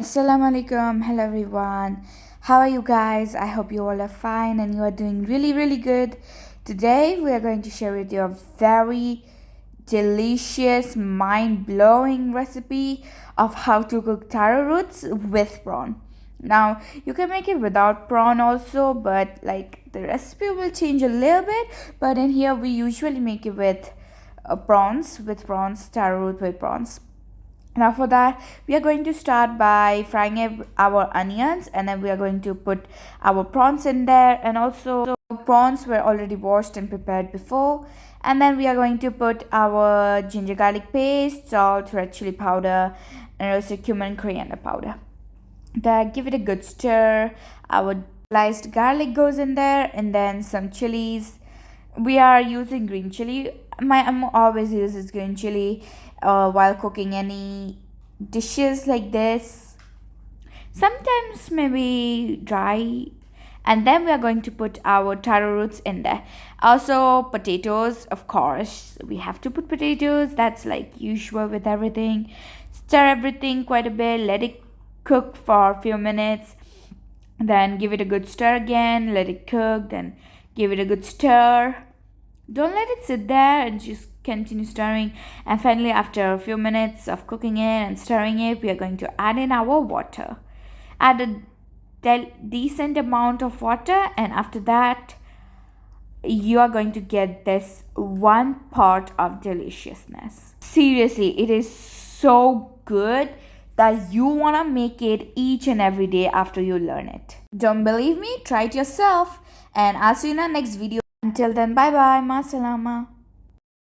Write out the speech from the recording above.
Assalamu alaikum. Hello everyone. How are you guys? I hope you all are fine and you are doing really good. Today we are going to share with you a very delicious, mind-blowing recipe of how to cook taro roots with prawn. Now you can make it without prawn also, but like the recipe will change a little bit. But in here we usually make it with prawns, taro root with prawns. Now for that, we are going to start by frying our onions, and then we are going to put our prawns in there, and also prawns were already washed and prepared before. And then we are going to put our ginger garlic paste, salt, red chili powder, and roasted cumin coriander powder. Then give it a good stir. Our sliced garlic goes in there, and then some chilies. We are using green chili. My mom always uses green chili while cooking any dishes like this. Sometimes maybe dry. And then we are going to put our taro roots in there. Also potatoes, of course. We have to put potatoes. That's like usual with everything. Stir everything quite a bit. Let it cook for a few minutes. Then give it a good stir again. Let it cook. Then give it a good stir. Don't let it sit there and just continue stirring. And finally, after a few minutes of cooking it and stirring it, we are going to add in our water. Add a decent amount of water, and after that you are going to get this one pot of deliciousness. Seriously, it is so good that you want to make it each and every day after you learn it. Don't believe me? Try it yourself, and I'll see you in our next video. Until then, bye bye, ma salama.